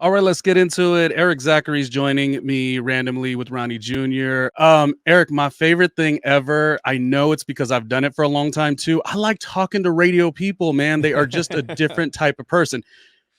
All right, let's get into it. ERIK Zachary's joining me randomly with Ronnie Jr. ERIK, my favorite thing ever. I know it's because I've done it for a long time too. I like talking to radio people, man. They are just a different type of person.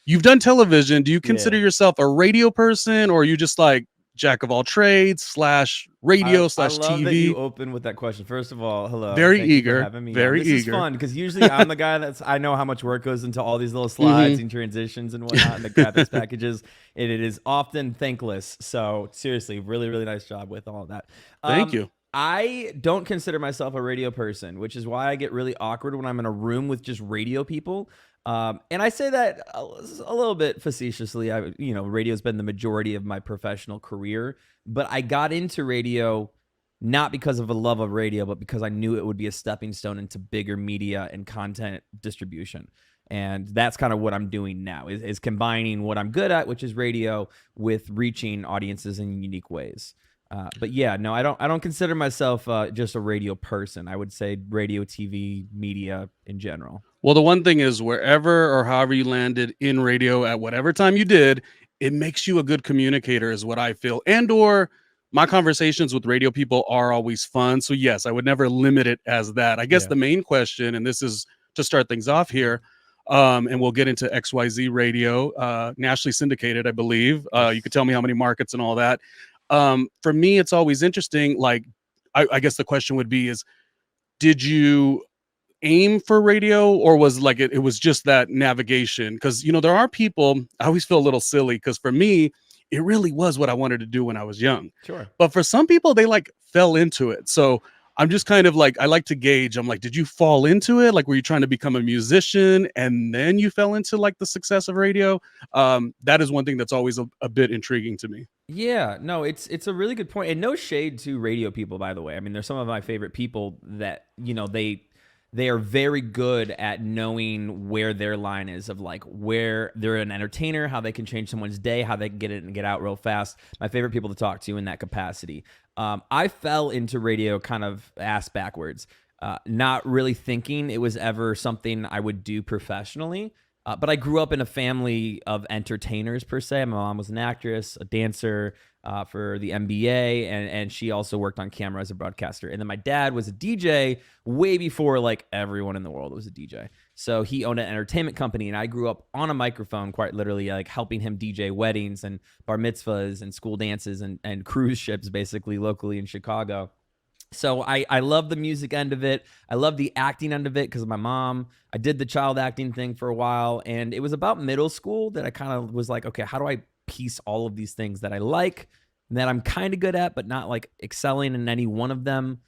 You've done television. Do you consider Yeah. yourself a radio person, or are you just like jack of all trades slash radio I slash love that you TV? open with that question. First of all, hello. Very Thank you for eager, having me on. very This is eager. fun because usually I'm the guy I know how much work goes into all these little slides Mhm. and transitions and whatnot and the graphics packages. And it is often thankless. So seriously, really, really nice job with all of that. Thank you. I don't consider myself a radio person, which is why I get really awkward when I'm in a room with just radio people. And I say that a little bit facetiously. Radio's been the majority of my professional career, but I got into radio not because of a love of radio, but because I knew it would be a stepping stone into bigger media and content distribution. And that's kind of what I'm doing now is combining what I'm good at, which is radio, with reaching audiences in unique ways. But yeah, no, I don't consider myself just a radio person. I would say radio, TV, media in general. Well, the one thing is wherever or however you landed in radio at whatever time you did, it makes you a good communicator is what I feel. And or my conversations with radio people are always fun. So yes, I would never limit it as that. I guess Yeah. the main question, and this is to start things off here, and we'll get into XYZ Radio, nationally syndicated, I believe. You could tell me how many markets and all that. For me, it's always interesting. Like, I guess the question would be is, did you aim for radio, or was like it was just that navigation? Because there are people, I always feel a little silly because for me it really was what I wanted to do when I was young, Sure. but for some people they like fell into it. So I'm just kind of like, I like to gauge. I'm like, did you fall into it? Like, were you trying to become a musician and then you fell into like the success of radio? That is one thing that's always a bit intriguing to me. Yeah, no, it's a really good point. And no shade to radio people, by the way. I mean, they're some of my favorite people that, they are very good at knowing where their line is of like where they're an entertainer, how they can change someone's day, how they can get in and get out real fast. My favorite people to talk to in that capacity. I fell into radio kind of ass backwards, not really thinking it was ever something I would do professionally. But I grew up in a family of entertainers per se. My mom was an actress, a dancer for the NBA, and she also worked on camera as a broadcaster. And then my dad was a DJ way before like everyone in the world was a DJ. So he owned an entertainment company, and I grew up on a microphone, quite literally, like helping him DJ weddings and bar mitzvahs and school dances and cruise ships, basically locally in Chicago. So I love the music end of it. I love the acting end of it because of my mom. I did the child acting thing for a while, and it was about middle school that I kind of was like, okay, how do I piece all of these things that I like and that I'm kind of good at, but not like excelling in any one of them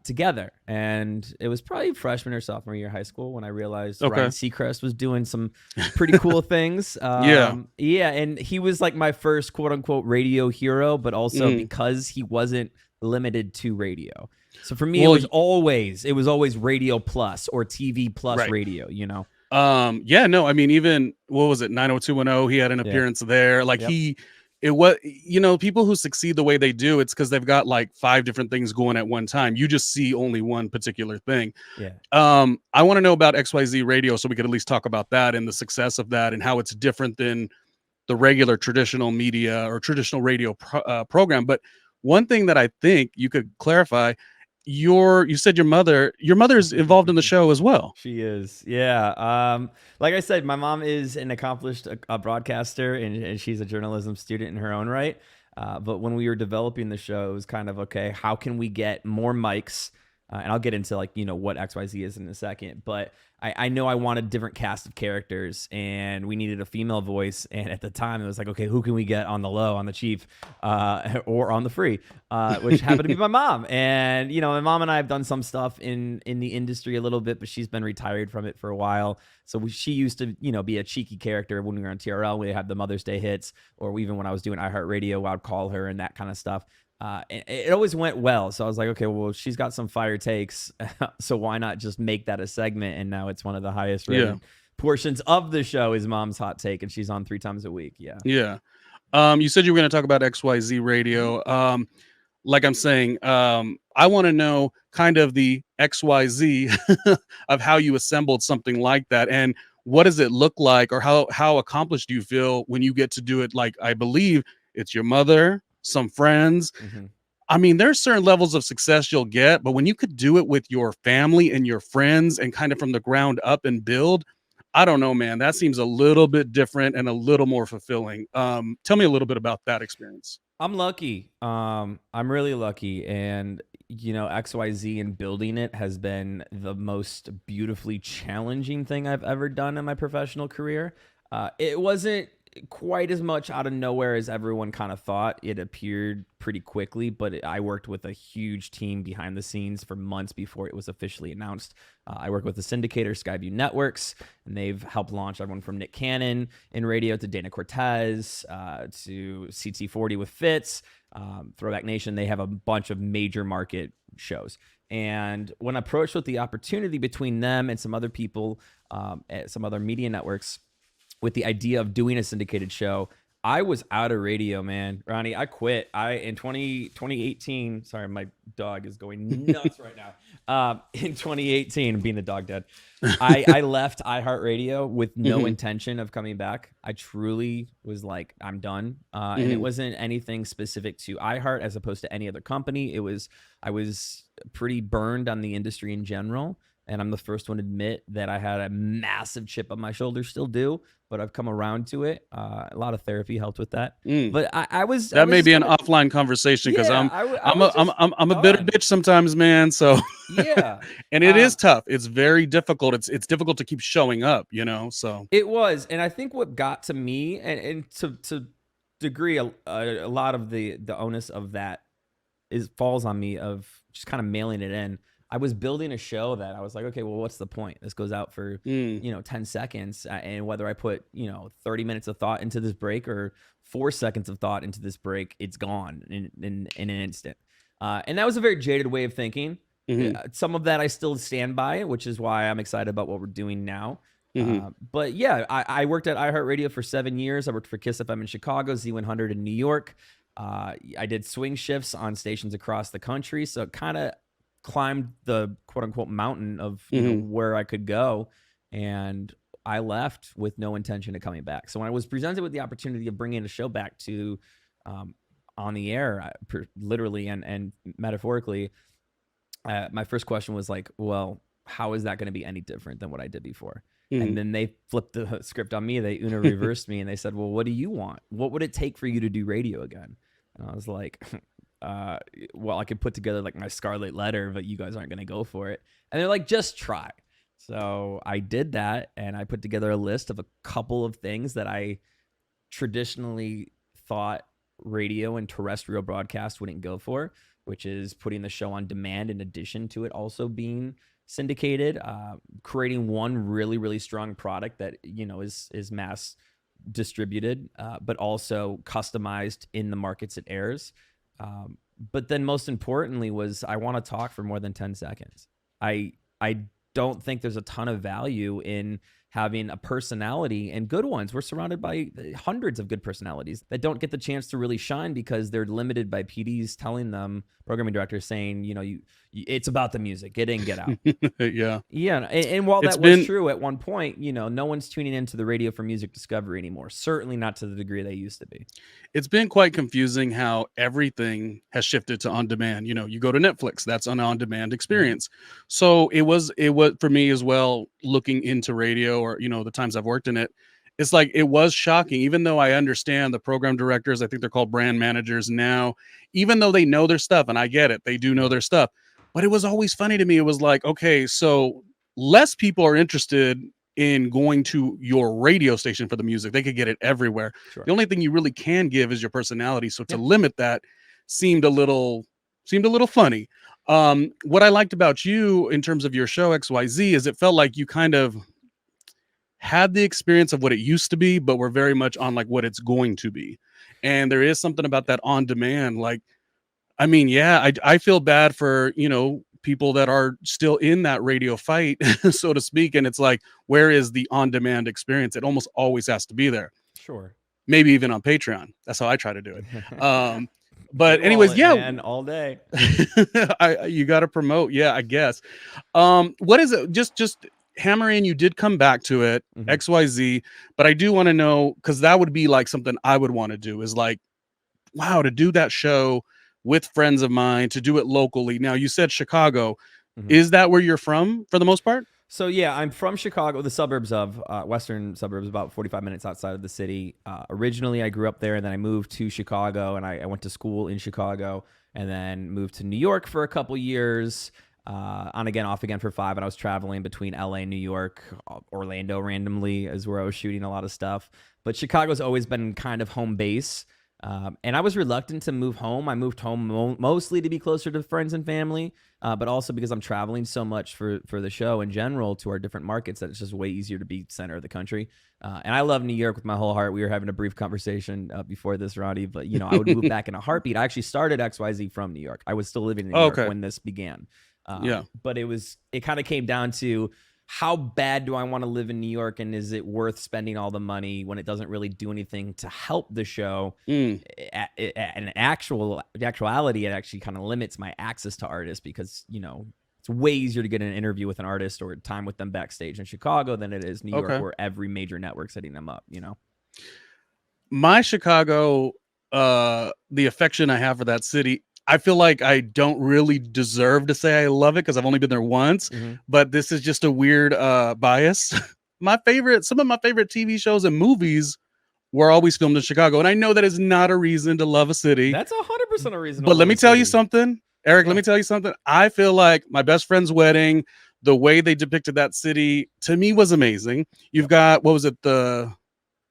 together? And it was probably freshman or sophomore year of high school when I realized Okay. Ryan Seacrest was doing some pretty cool things. Yeah, and he was like my first quote unquote radio hero, but also because he wasn't limited to radio. So for me, Well, it was always radio plus or TV plus right. radio, Yeah, no, I mean, even what was it, 90210, he had an appearance there. Like Yep. it was, people who succeed the way they do, it's because they've got like 5 different things going at one time. You just see only one particular thing. Yeah. I want to know about XYZ Radio so we could at least talk about that and the success of that and how it's different than the regular traditional media or traditional radio program. But one thing that I think you could clarify, you said your mother's involved in the show as well. She is. Yeah. Like I said, my mom is an accomplished broadcaster and she's a journalism student in her own right. But when we were developing the show, it was kind of, okay, how can we get more mics? And I'll get into like, what XYZ is in a second, but I know I wanted different cast of characters and we needed a female voice. And at the time it was like, okay, who can we get on the low, on the cheap, or on the free, which happened to be my mom. And, my mom and I have done some stuff in the industry a little bit, but she's been retired from it for a while. So she used to, be a cheeky character when we were on TRL. We had the Mother's Day hits, or even when I was doing iHeartRadio, I'd call her and that kind of stuff. It always went well. So I was like, okay, well, she's got some fire takes. So why not just make that a segment? And now it's one of the highest rated portions of the show is Mom's Hot Take. And she's on 3 times a week. Yeah. Yeah. You said you were going to talk about XYZ Radio. Like I'm saying, I want to know kind of the XYZ of how you assembled something like that. And what does it look like, or how accomplished do you feel when you get to do it? Like, I believe it's your mother, some friends. Mhm. I mean, there's certain levels of success you'll get, but when you could do it with your family and your friends and kind of from the ground up and build, I don't know, man, that seems a little bit different and a little more fulfilling. Tell me a little bit about that experience. I'm lucky. I'm really lucky, and XYZ and building it has been the most beautifully challenging thing I've ever done in my professional career. It wasn't quite as much out of nowhere as everyone kind of thought. It appeared pretty quickly, but I worked with a huge team behind the scenes for months before it was officially announced. I work with the Syndicated Skyview Networks, and they've helped launch everyone from Nick Cannon in radio to Dana Cortez to CT40 with Fitz, Throwback Nation. They have a bunch of major market shows. And when approached with the opportunity between them and some other people at some other media networks with the idea of doing a syndicated show, I was out of radio, man. Ronnie, I quit. In 2018, sorry, my dog is going nuts right now. In 2018, being the dog dead, I left iHeartRadio with no intention of coming back. I truly was like, I'm done. And it wasn't anything specific to iHeart as opposed to any other company. I was pretty burned on the industry in general. And I'm the first one to admit that I had a massive chip on my shoulder, still do, but I've come around to it. A lot of therapy helped with that. But I was that may be an gonna, offline conversation, because yeah, I'm a bitter bitch sometimes, man. So yeah, and it is tough. It's very difficult. It's difficult to keep showing up, so it was. And I think what got to me, and to degree, a lot of the onus of that falls on me, of just kind of mailing it in. I was building a show that I was like, okay, well, what's the point? This goes out for 10 seconds, and whether I put 30 minutes of thought into this break or 4 seconds of thought into this break, it's gone in an instant. And that was a very jaded way of thinking. Some of that I still stand by, which is why I'm excited about what we're doing now. But yeah, I worked at iHeartRadio for 7 years. I worked for Kiss FM in Chicago, Z100 in New York. I did swing shifts on stations across the country, so it kind of climbed the quote unquote mountain of where I could go. And I left with no intention of coming back. So when I was presented with the opportunity of bringing a show back to on the air, literally and metaphorically, my first question was like, well, how is that going to be any different than what I did before? And then they flipped the script on me. They reversed me, and they said, well, what do you want? What would it take for you to do radio again? And I was like, well, I could put together like my Scarlet Letter, but you guys aren't going to go for it. And they're like, just try. So I did that, and I put together a list of a couple of things that I traditionally thought radio and terrestrial broadcast wouldn't go for, which is putting the show on demand in addition to it also being syndicated, creating one really, really strong product that, is mass distributed, but also customized in the markets it airs. But then most importantly was I want to talk for more than 10 seconds. I don't think there's a ton of value in having a personality, and good ones. We're surrounded by hundreds of good personalities that don't get the chance to really shine because they're limited by PDs telling them, programming directors saying, it's about the music, get in, get out. Yeah. And while that was true at one point, no one's tuning into the radio for music discovery anymore. Certainly not to the degree they used to be. It's been quite confusing how everything has shifted to on demand. You go to Netflix, that's an on demand experience. So it was for me as well, looking into radio, or the times I've worked in it, it's like it was shocking. Even though I understand the program directors, I think they're called brand managers now, even though they know their stuff, and I get it, they do know their stuff. But it was always funny to me. It was like, okay, so less people are interested in going to your radio station for the music. They could get it everywhere. Sure. The only thing you really can give is your personality. So to limit that seemed a little funny. What I liked about you in terms of your show XYZ is it felt like you kind of had the experience of what it used to be, but we're very much on like what it's going to be. And there is something about that on demand. Like, I mean, yeah, I feel bad for, people that are still in that radio fight, so to speak. And it's like, where is the on demand experience? It almost always has to be there. Sure. Maybe even on Patreon. That's how I try to do it. But anyways, yeah, man, all day. You got to promote. Yeah, I guess. What is it? Just Hammer In, you did come back to it, XYZ, but I do want to know, because that would be like something I would want to do, is like, wow, to do that show with friends of mine, to do it locally. Now, you said Chicago. Is that where you're from for the most part? So yeah, I'm from Chicago, the suburbs of western suburbs, about 45 minutes outside of the city. Originally, I grew up there, and then I moved to Chicago, and I went to school in Chicago, and then moved to New York for a couple years, on again, off again for 5. And I was traveling between LA, New York, Orlando randomly is where I was shooting a lot of stuff. But Chicago's always been kind of home base. And I was reluctant to move home. I moved home mostly to be closer to friends and family, but also because I'm traveling so much for the show in general to our different markets that it's just way easier to be center of the country. And I love New York with my whole heart. We were having a brief conversation before this, Ronnie, but I would move back in a heartbeat. I actually started XYZ from New York. I was still living in New York when this began. But it kind of came down to, how bad do I want to live in New York, and is it worth spending all the money when it doesn't really do anything to help the show? In actuality, it actually kind of limits my access to artists, because it's way easier to get an interview with an artist or time with them backstage in Chicago than it is New York, where every major network's hitting them up. My Chicago, the affection I have for that city, I feel like I don't really deserve to say I love it, because I've only been there once, but this is just a weird bias. Some of my favorite TV shows and movies were always filmed in Chicago. And I know that is not a reason to love a city. That's 100% a reason. But let me tell you something, Eric, let me tell you something. I feel like My Best Friend's Wedding, the way they depicted that city, to me was amazing. You've got, what was it?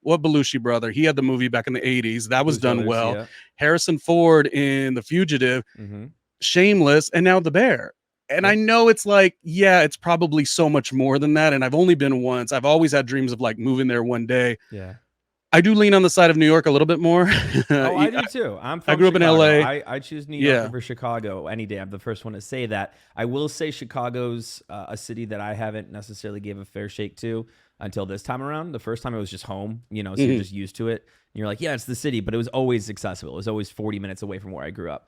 What Belushi brother? He had the movie back in the 80s. That was done well. Yeah. Harrison Ford in The Fugitive, Shameless, and now The Bear. And I know it's like, it's probably so much more than that. And I've only been once. I've always had dreams of like moving there one day. Yeah. I do lean on the side of New York a little bit more. Oh, I do too. I grew up in LA. I choose New York over Chicago any day. I'm the first one to say that. I will say Chicago's a city that I haven't necessarily gave a fair shake to until this time around. The first time it was just home, so you're just used to it. And you're like, yeah, it's the city, but it was always accessible. It was always 40 minutes away from where I grew up.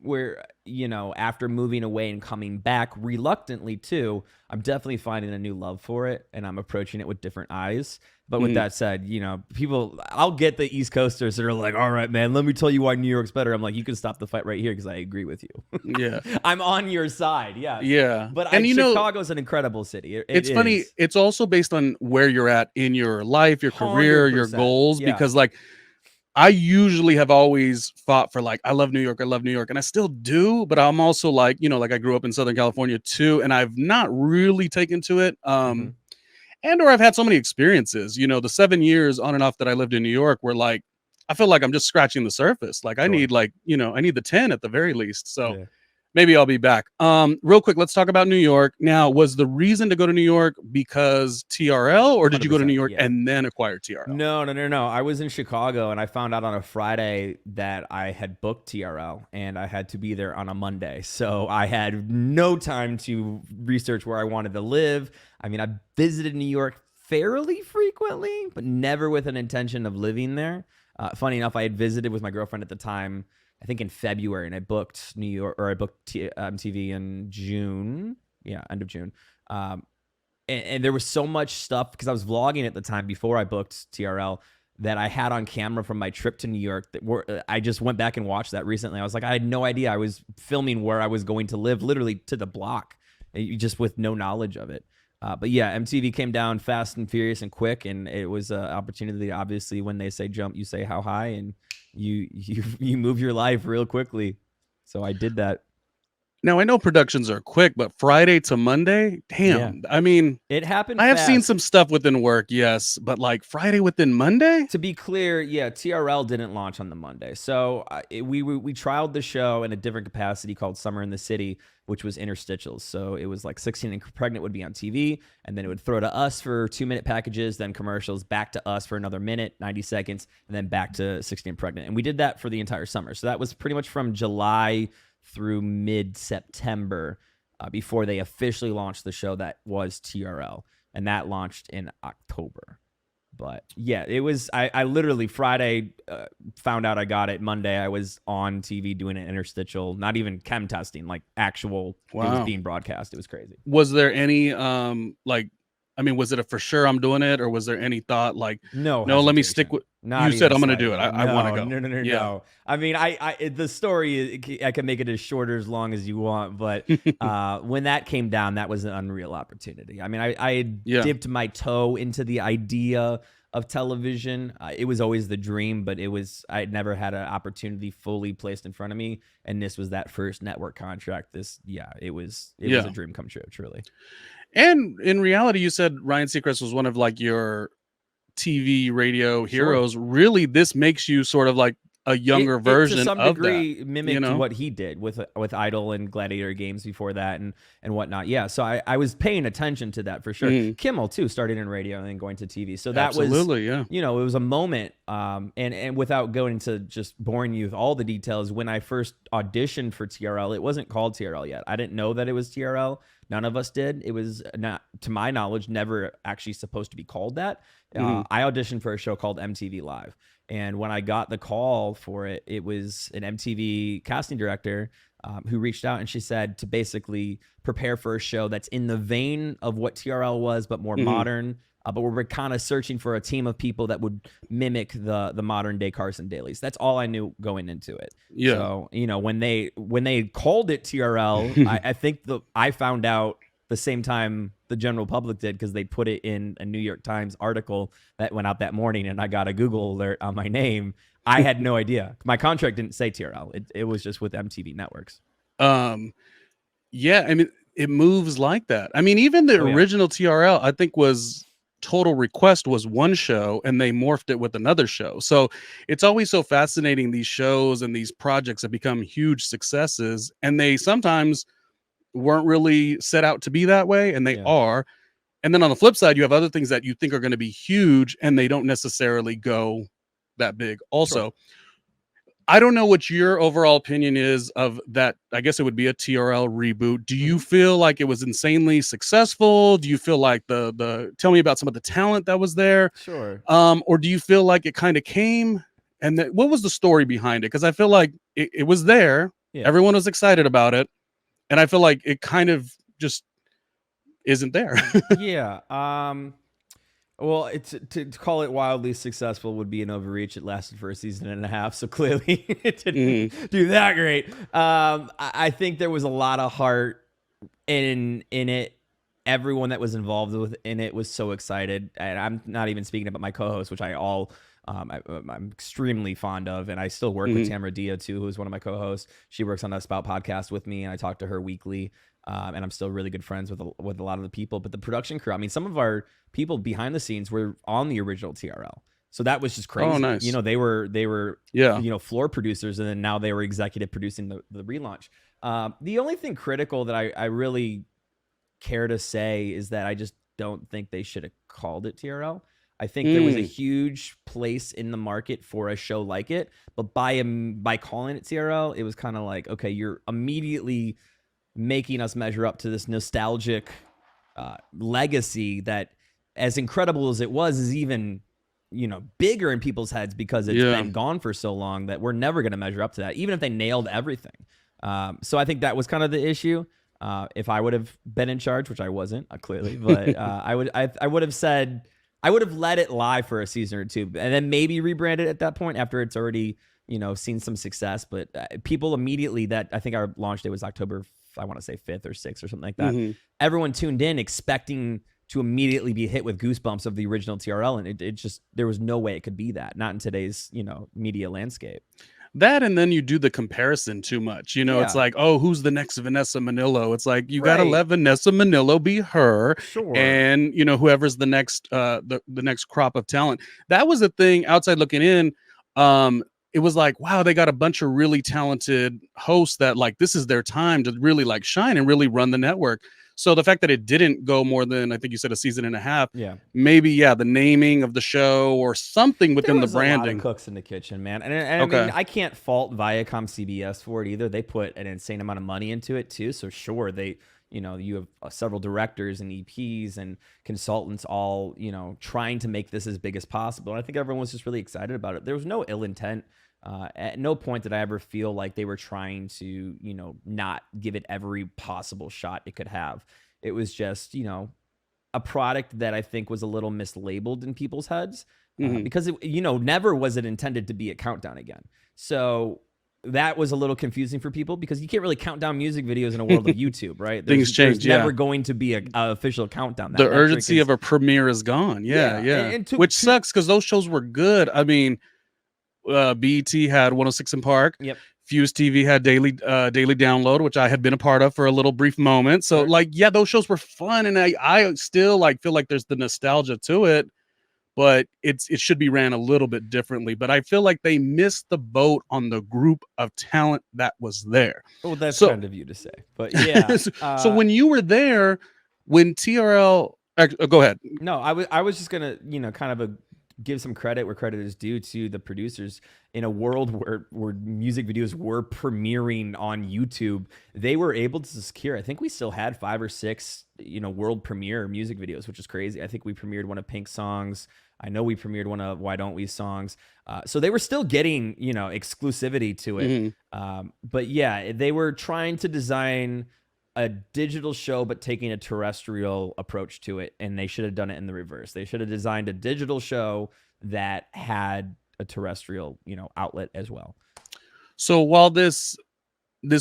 Where, after moving away and coming back reluctantly too, I'm definitely finding a new love for it, and I'm approaching it with different eyes. But with that said, I'll get the East Coasters that are like, all right, man, let me tell you why New York's better. I'm like, you can stop the fight right here, because I agree with you. Yeah. I'm on your side. Yeah. Yeah. But Chicago's an incredible city. It's funny. It's also based on where you're at in your life, your career, your goals, because like, I usually have always fought for like, I love New York, and I still do, but I'm also like, like I grew up in Southern California too, and I've not really taken to it. Or I've had so many experiences, the 7 years on and off that I lived in New York, where like, I feel like I'm just scratching the surface. Like I need like, I need the 10 at the very least. So maybe I'll be back. Real quick, let's talk about New York. Now, was the reason to go to New York because TRL, or did you go to New York and then acquire TRL? No. I was in Chicago, and I found out on a Friday that I had booked TRL, and I had to be there on a Monday. So I had no time to research where I wanted to live. I mean, I visited New York fairly frequently, but never with an intention of living there. Funny enough, I had visited with my girlfriend at the time, I think in February, and I booked New York, or I booked MTV in June. Yeah, end of June. And there was so much stuff, because I was vlogging at the time before I booked TRL, that I had on camera from my trip to New York. I just went back and watched that recently. I was like, I had no idea I was filming where I was going to live, literally to the block, just with no knowledge of it. But yeah, MTV came down fast and furious and quick, and it was an opportunity. Obviously, when they say jump, you say how high, and you move your life real quickly. So I did that. Now, I know productions are quick, but Friday to Monday, damn. Yeah. I mean, it happened I have fast. seen some stuff within work, yes, but like Friday within Monday? To be clear, yeah, TRL didn't launch on the Monday. So we trialed the show in a different capacity called Summer in the City, which was interstitials. So it was like 16 and Pregnant would be on TV, and then it would throw to us for 2-minute packages, then commercials, back to us for another minute, 90 seconds, and then back to 16 and Pregnant. And we did that for the entire summer. So that was pretty much from July through mid-September before they officially launched the show that was TRL. And that launched in October. But yeah, it was. I literally Friday found out I got it. Monday I was on TV doing an interstitial, not even chem testing, like actual. Wow. It was being broadcast. It was crazy. Was there any like? I mean, was it a for sure I'm doing it, or was there any thought like, no, let me stick with? You said I'm going to do it. I want to go. No. I mean, the story, I can make it as short or as long as you want, but when that came down, that was an unreal opportunity. I mean, I had dipped my toe into the idea of television. It was always the dream, but I had never had an opportunity fully placed in front of me, and this was that first network contract. It was a dream come true, truly. And in reality, you said Ryan Seacrest was one of like your TV radio heroes. Really, this makes you sort of like a younger version to some of degree that, mimicked what he did with Idol and Gladiator games before that and whatnot. Yeah, so I was paying attention to that for sure. Kimmel too started in radio and then going to TV. So that was it was a moment. And without going into just boring you with all the details, when I first auditioned for TRL, it wasn't called TRL yet. I didn't know that it was TRL. None of us did. It was not, to my knowledge, never actually supposed to be called that. I auditioned for a show called MTV Live. And when I got the call for it, it was an MTV casting director who reached out, and she said to basically prepare for a show that's in the vein of what TRL was, but more modern. But we're kind of searching for a team of people that would mimic the modern day Carson Dalys. That's all I knew going into it. Yeah. So, when they called it TRL, I think I found out the same time the general public did, because they put it in a New York Times article that went out that morning, and I got a Google alert on my name. I had no idea. My contract didn't say TRL. It was just with MTV Networks. Yeah, I mean, it moves like that. I mean, even the original TRL, I think, was Total Request was one show, and they morphed it with another show. So it's always so fascinating, these shows and these projects have become huge successes, and they sometimes weren't really set out to be that way, and they are. And then on the flip side, you have other things that you think are going to be huge, and they don't necessarily go that big also. Sure. I don't know what your overall opinion is of that. I guess it would be a TRL reboot. Do you feel like it was insanely successful? Do you feel like tell me about some of the talent that was there? Sure. Or do you feel like it kind of came, and what was the story behind it? Because I feel like it was there. Yeah. Everyone was excited about it. And I feel like it kind of just isn't there. Yeah. Well, to call it wildly successful would be an overreach. It lasted for a season and a half, so clearly it didn't do that great. I think there was a lot of heart in it. Everyone that was involved in it was so excited, and I'm not even speaking about my co-host, which I'm extremely fond of, and I still work with Tamara Dia too, who's one of my co-hosts. She works on a Spout podcast with me, and I talk to her weekly. And I'm still really good friends with a lot of the people. But the production crew, I mean, some of our people behind the scenes were on the original TRL, so that was just crazy. Oh, nice. They were floor producers, and then now they were executive producing the relaunch. The only thing critical that I really care to say is that I just don't think they should have called it TRL. I think there was a huge place in the market for a show like it, but by calling it TRL, it was kind of like, okay, you're immediately making us measure up to this nostalgic legacy that, as incredible as it was, is even bigger in people's heads because it's been gone for so long that we're never going to measure up to that, even if they nailed everything. So I think that was kind of the issue. If I would have been in charge, which I wasn't, clearly, but I would have said, I would have let it lie for a season or two, and then maybe rebranded at that point after it's already seen some success. But people immediately, that I think our launch day was October, I want to say 5th or 6th or something like that. Everyone tuned in expecting to immediately be hit with goosebumps of the original TRL, and it just, there was no way it could be that, not in today's media landscape. That, and then you do the comparison too much. It's like, oh, who's the next Vanessa Manillo? It's like, you gotta let Vanessa Manillo be her. Sure. And whoever's the next the next crop of talent. That was the thing outside looking in. It was like, wow, they got a bunch of really talented hosts that, like, this is their time to really like shine and really run the network. So the fact that it didn't go more than, I think you said, a season and a half, maybe the naming of the show or something within the branding. A lot of cooks in the kitchen, man. And I mean, I can't fault Viacom CBS for it either. They put an insane amount of money into it too. So sure, they you have several directors and EPs and consultants all, trying to make this as big as possible. And I think everyone was just really excited about it. There was no ill intent. At no point did I ever feel like they were trying to, not give it every possible shot it could have. It was just, a product that I think was a little mislabeled in people's heads because, never was it intended to be a countdown again. So that was a little confusing for people because you can't really count down music videos in a world of YouTube, right? Things change. There's never going to be an official countdown. The urgency of a premiere is gone. Yeah. Which sucks because those shows were good. I mean, BET had 106 in Park. Yep. FuseTV had Daily Download, which I had been a part of for a little brief moment. So those shows were fun, and I still feel like there's the nostalgia to it, but it should be ran a little bit differently. But I feel like they missed the boat on the group of talent that was there. Well, that's kind of you to say, but yeah. So when you were there, when TRL, go ahead. No, I was just gonna kind of give some credit where credit is due to the producers. In a world where music videos were premiering on YouTube, they were able to secure, I think we still had 5 or 6, world premiere music videos, which is crazy. I think we premiered one of Pink's songs. I know we premiered one of Why Don't We songs. So they were still getting, exclusivity to it. But yeah, they were trying to design a digital show, but taking a terrestrial approach to it. And they should have done it in the reverse. They should have designed a digital show that had a terrestrial, outlet as well. So while this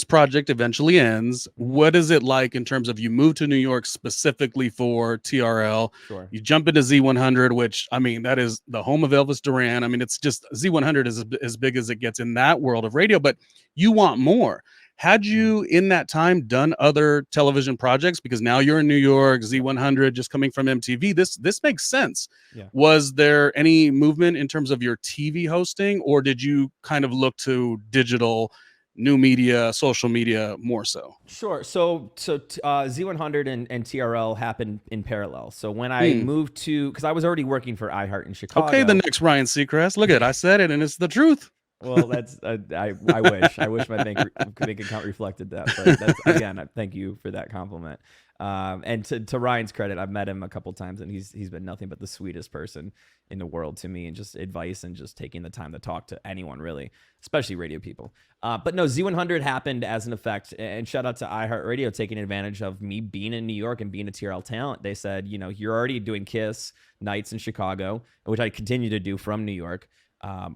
project eventually ends, what is it like in terms of you move to New York specifically for TRL? Sure. You jump into Z100, which, I mean, that is the home of Elvis Duran. I mean, it's just Z100 is as big as it gets in that world of radio, but you want more. Had you in that time done other television projects? Because now you're in New York, Z100 just coming from MTV. This makes sense. Yeah. Was there any movement in terms of your TV hosting, or did you kind of look to digital, new media, social media more so? Sure. So Z100 and TRL happened in parallel. So when I moved to, because I was already working for iHeart in Chicago. Okay, the next Ryan Seacrest. Look at it. I said it, and it's the truth. Well, that's I wish my bank account reflected that. But that's, again, thank you for that compliment. And to Ryan's credit, I've met him a couple times, and he's been nothing but the sweetest person in the world to me, and just advice and just taking the time to talk to anyone, really, especially radio people. But no, Z100 happened as an effect, and shout out to iHeart Radio taking advantage of me being in New York and being a TRL talent. They said, you're already doing KISS nights in Chicago, which I continue to do from New York.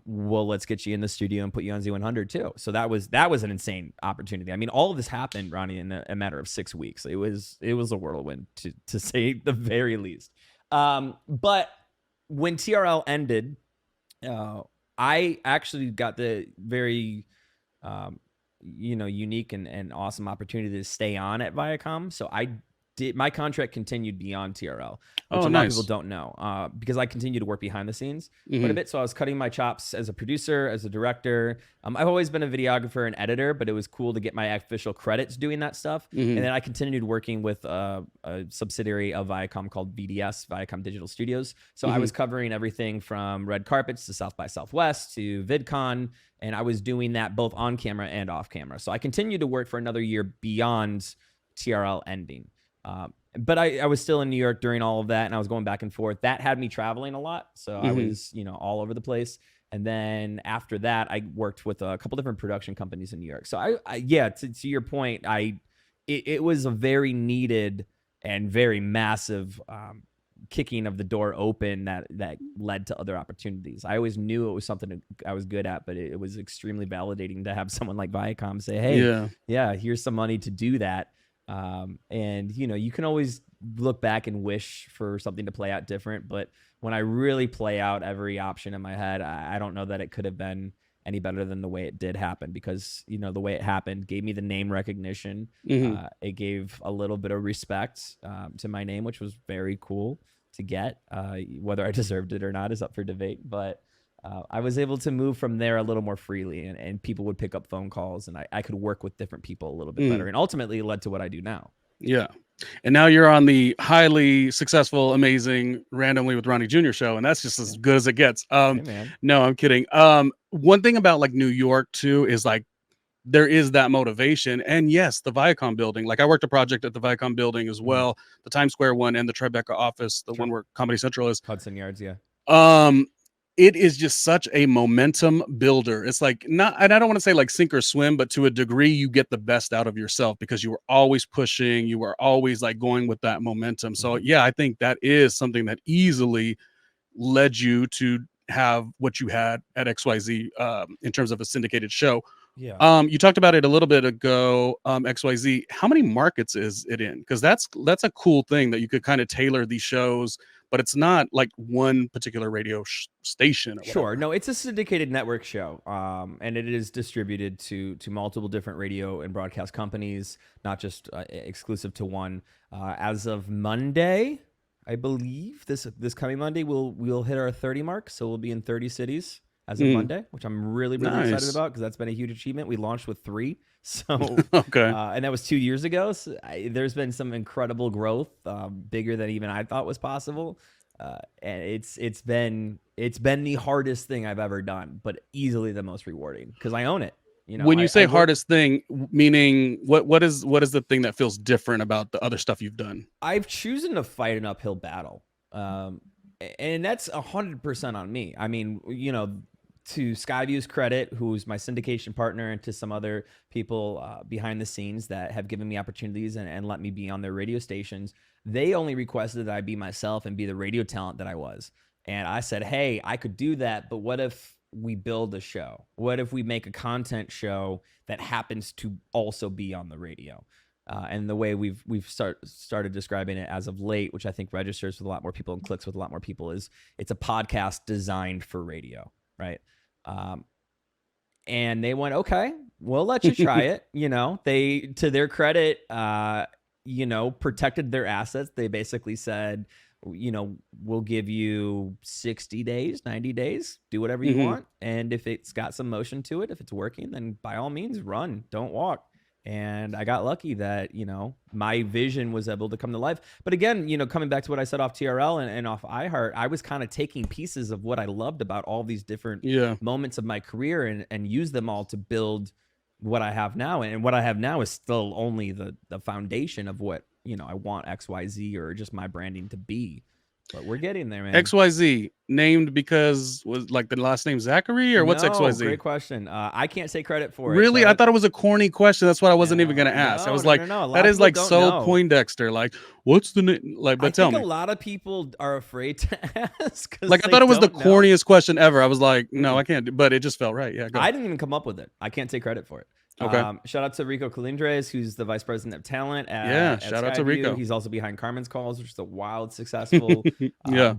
Well, let's get you in the studio and put you on Z100 too. So that was an insane opportunity. I mean, all of this happened, Ronnie, in a matter of 6 weeks. It was a whirlwind to say the very least. But when TRL ended, I actually got the very, unique and awesome opportunity to stay on at Viacom. So my contract continued beyond TRL, which a lot of people don't know, because I continued to work behind the scenes quite a bit. So I was cutting my chops as a producer, as a director. I've always been a videographer and editor, but it was cool to get my official credits doing that stuff. And then I continued working with a subsidiary of Viacom called VDS, Viacom Digital Studios. So I was covering everything from red carpets to South by Southwest to VidCon. And I was doing that both on camera and off camera. So I continued to work for another year beyond TRL ending. But I was still in New York during all of that, and I was going back and forth. That had me traveling a lot, so I was, all over the place. And then after that, I worked with a couple different production companies in New York. So to your point, it was a very needed and very massive kicking of the door open that led to other opportunities. I always knew it was something I was good at, but it was extremely validating to have someone like Viacom say, "Hey, yeah, here's some money to do that." And you can always look back and wish for something to play out different, but when I really play out every option in my head, I don't know that it could have been any better than the way it did happen, because the way it happened gave me the name recognition. It gave a little bit of respect to my name, which was very cool to get. Whether I deserved it or not is up for debate, but I was able to move from there a little more freely, and people would pick up phone calls, and I could work with different people a little bit better, and ultimately it led to what I do now. Yeah. And now you're on the highly successful, amazing Randomly with Ronnie Jr. show, and that's just as good as it gets. Hey, man. No, I'm kidding. One thing about like New York too is like there is that motivation. And yes, the Viacom building, like I worked a project at the Viacom building as well, the Times Square one and the Tribeca office, the one where Comedy Central is. Hudson Yards, yeah. It is just such a momentum builder. It's like, not, and I don't want to say like sink or swim, but to a degree, you get the best out of yourself because you were always pushing, you were always like going with that momentum. So yeah, I think that is something that easily led you to have what you had at XYZ in terms of a syndicated show. Yeah. You talked about it a little bit ago, XYZ. How many markets is it in? Because that's a cool thing that you could kind of tailor these shows, but it's not like one particular radio station. Or sure. No, it's a syndicated network show, and it is distributed to multiple different radio and broadcast companies, not just exclusive to one. As of Monday, I believe this coming Monday, we'll hit our 30 mark, so we'll be in 30 cities as of Monday, which I'm really excited about because that's been a huge achievement. We launched with 3, so okay, and that was 2 years ago. So there's been some incredible growth, bigger than even I thought was possible, and it's been the hardest thing I've ever done, but easily the most rewarding because I own it. You know, when you say hardest thing, meaning what is the thing that feels different about the other stuff you've done? I've chosen to fight an uphill battle, and that's 100% on me. I mean, you know, to Skyview's credit, who's my syndication partner, and to some other people behind the scenes that have given me opportunities and let me be on their radio stations, they only requested that I be myself and be the radio talent that I was. And I said, hey, I could do that, but what if we build a show? What if we make a content show that happens to also be on the radio? And the way we've started describing it as of late, which I think registers with a lot more people and clicks with a lot more people, is it's a podcast designed for radio, right? And they went, okay, we'll let you try it. You know, they, to their credit, you know, protected their assets. They basically said, you know, we'll give you 60 days, 90 days, do whatever you want. And if it's got some motion to it, if it's working, then by all means run, don't walk. And I got lucky that, you know, my vision was able to come to life. But again, you know, coming back to what I said off TRL and off iHeart, I was kind of taking pieces of what I loved about all these different moments of my career and use them all to build what I have now. And what I have now is still only the foundation of what, you know, I want XYZ or just my branding to be. But we're getting there, man. XYZ named because was like the last name Zachary or what's XYZ? Great question. I can't take credit for it. Really? I thought it was a corny question. That's what I wasn't even going to ask. I was like, that is like so Poindexter. Like, what's the name? Like, but tell me. I think a lot of people are afraid to ask. Like, I thought it was the corniest question ever. I was like, no, I can't. But it just felt right. Yeah. I didn't even come up with it. I can't take credit for it. Okay. Shout out to Rico Colindres, who's the vice president of talent at shout out to Rico. He's also behind Carmen's Calls, which is a wild, successful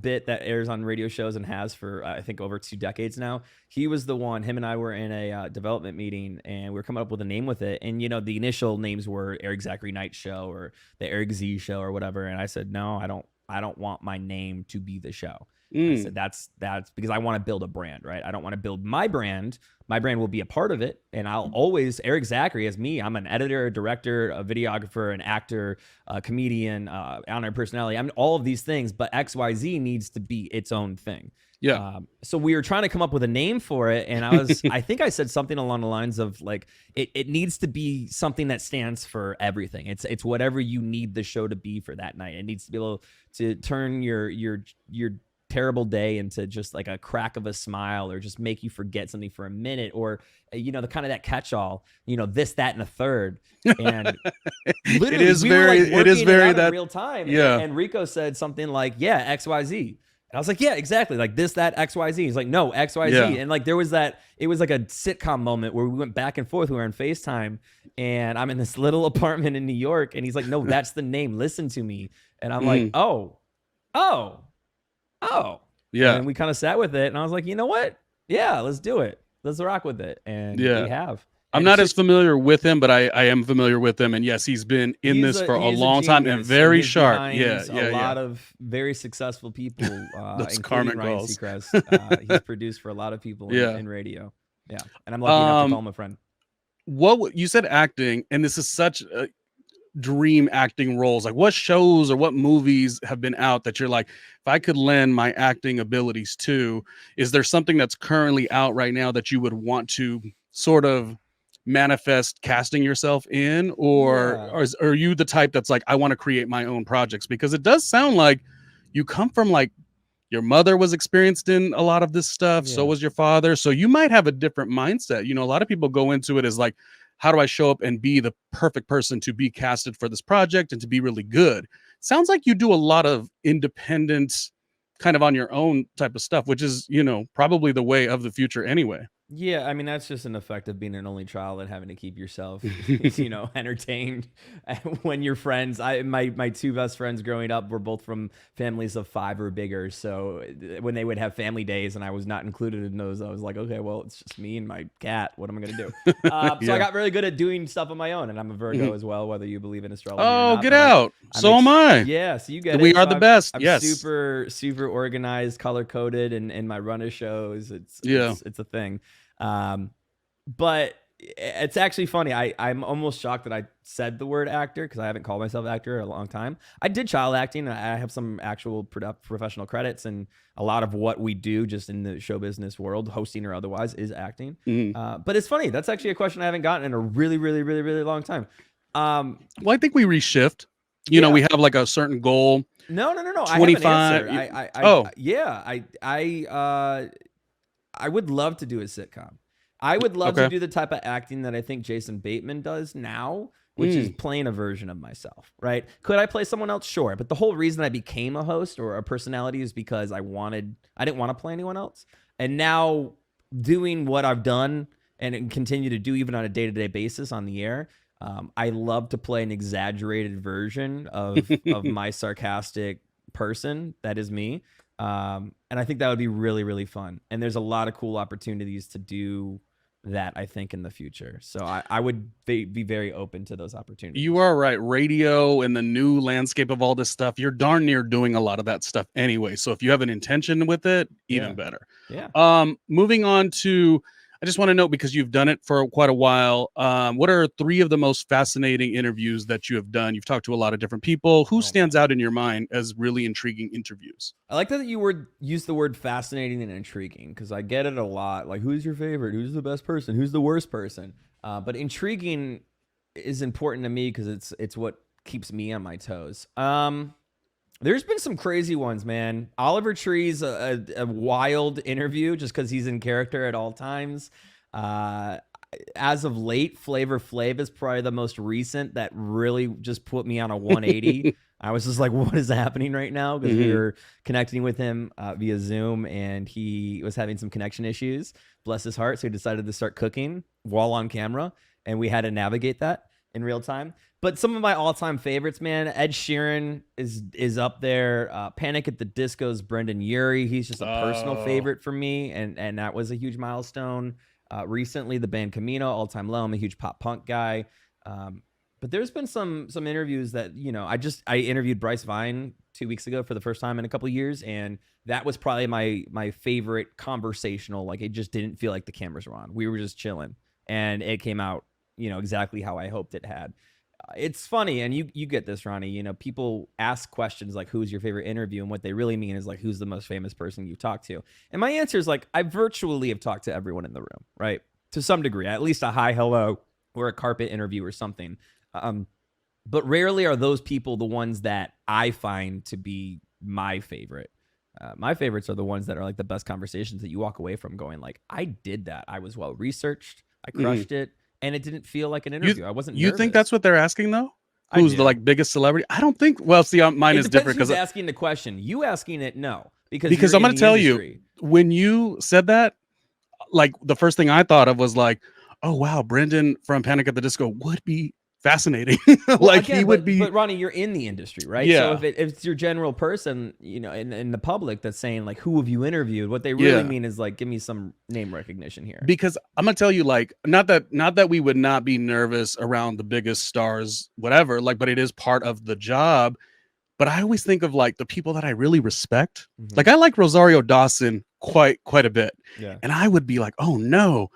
bit that airs on radio shows and has for I think over 2 decades now. He was the one. Him and I were in a development meeting, and we were coming up with a name with it. And you know, the initial names were ERIK Zachary Night Show or the ERIK Z Show or whatever. And I said, no, I don't want my name to be the show. I said that's because I want to build a brand, right? I don't want to build my brand. My brand will be a part of it, and I'll always ERIK Zachary as me. I'm an editor, a director, a videographer, an actor, a comedian, on-air personality. I'm all of these things, but XYZ needs to be its own thing. Yeah. So we were trying to come up with a name for it, and I think I said something along the lines of like, it needs to be something that stands for everything. It's whatever you need the show to be for that night. It needs to be able to turn your terrible day into just like a crack of a smile, or just make you forget something for a minute, or you know, the kind of that catch-all, you know, this, that, and a third. And literally, it is very that real time. Yeah. And Rico said something like, yeah, XYZ. And I was like, yeah, exactly. Like this, that, XYZ. He's like, no, XYZ. Yeah. And like, there was that, it was like a sitcom moment where we went back and forth. We were on FaceTime, and I'm in this little apartment in New York, and he's like, no, that's the name. Listen to me. And I'm like, oh. Yeah. And we kind of sat with it, and I was like, you know what? Yeah, let's do it. Let's rock with it. And we have. I'm not as familiar with him, but I am familiar with him. And yes, he's been in this for a long time and very sharp. A lot of very successful people, including Ryan Seacrest. He's produced for a lot of people in radio. Yeah. And I'm lucky enough to call him a friend. What you said acting, and this is such a dream acting roles. Like, what shows or what movies have been out that you're like, if I could lend my acting abilities to? Is there something that's currently out right now that you would want to sort of manifest casting yourself in, or are you the type that's like, I want to create my own projects? Because it does sound like you come from like, your mother was experienced in a lot of this stuff. So was your father. So you might have a different mindset. You know, a lot of people go into it as like, how do I show up and be the perfect person to be casted for this project and to be really good? Sounds like you do a lot of independent, kind of on your own type of stuff, which is, you know, probably the way of the future anyway. Yeah, I mean, that's just an effect of being an only child and having to keep yourself, you know, entertained. When your friends, my two best friends growing up were both from families of 5 or bigger. So when they would have family days and I was not included in those, I was like, okay, well, it's just me and my cat. What am I going to do? So I got really good at doing stuff on my own. And I'm a Virgo as well, whether you believe in astrology or not. Get out. So am I. Yeah, so you get it. We are the best. I'm yes. super organized, color-coded, and my runner shows. It's a thing. But it's actually funny. I'm almost shocked that I said the word actor because I haven't called myself actor in a long time. I did child acting. I have some actual professional credits, and a lot of what we do just in the show business world, hosting or otherwise, is acting. But it's funny. That's actually a question I haven't gotten in a really, really, really, really long time. Well, I think we reshift. You know, we have like a certain goal. No. 25. I would love to do a sitcom. I would love to do the type of acting that I think Jason Bateman does now, which is playing a version of myself, right? Could I play someone else? Sure. But the whole reason I became a host or a personality is because I didn't want to play anyone else. And now doing what I've done and continue to do even on a day-to-day basis on the air, I love to play an exaggerated version of my sarcastic person. That is me. And I think that would be really, really fun. And there's a lot of cool opportunities to do that, I think, in the future. So I would be very open to those opportunities. You are right. Radio and the new landscape of all this stuff, you're darn near doing a lot of that stuff anyway. So if you have an intention with it, even better. Yeah. Moving on to, I just want to know, because you've done it for quite a while, what are 3 of the most fascinating interviews that you have done? You've talked to a lot of different people. Who stands out in your mind as really intriguing interviews? I like that you use the word fascinating and intriguing, because I get it a lot. Like, who's your favorite? Who's the best person? Who's the worst person? But intriguing is important to me because it's what keeps me on my toes. There's been some crazy ones, man. Oliver Tree's a wild interview just because he's in character at all times. As of late, Flavor Flav is probably the most recent that really just put me on a 180. I was just like, what is happening right now? Because we were connecting with him via Zoom, and he was having some connection issues. Bless his heart. So he decided to start cooking while on camera, and we had to navigate that in real time. But some of my all-time favorites, man, Ed Sheeran is up there. Panic at the Disco's Brendan Urie. He's just a personal favorite for me, and that was a huge milestone. Recently, the band Camino, all-time low. I'm a huge pop punk guy. But there's been some interviews that, you know, I interviewed Bryce Vine 2 weeks ago for the first time in a couple of years, and that was probably my favorite conversational. Like, it just didn't feel like the cameras were on. We were just chilling, and it came out, you know, exactly how I hoped it had. It's funny, and you get this, Ronnie. You know, people ask questions like, who's your favorite interview? And what they really mean is like, who's the most famous person you've talked to? And my answer is like, I virtually have talked to everyone in the room, right? To some degree, at least a hi, hello, or a carpet interview or something. But rarely are those people the ones that I find to be my favorite. My favorites are the ones that are like the best conversations that you walk away from going like, I did that. I was well researched. I crushed it. And it didn't feel like an interview. I wasn't nervous. You think that's what they're asking though? Who's the like biggest celebrity? I don't think. Well, see, mine is different because asking the question. You asking it, no, because I'm going to tell you, when you said that, like the first thing I thought of was like, oh wow, Brendan from Panic at the Disco would be fascinating. He would be. But Ronnie, you're in the industry, right? Yeah. So if it's your general person, you know, in the public that's saying like, who have you interviewed? What they really mean is like, give me some name recognition here. Because I'm gonna tell you, like, not that we would not be nervous around the biggest stars, whatever. Like, but it is part of the job. But I always think of like the people that I really respect. Like, I like Rosario Dawson quite a bit. Yeah. And I would be like, oh no.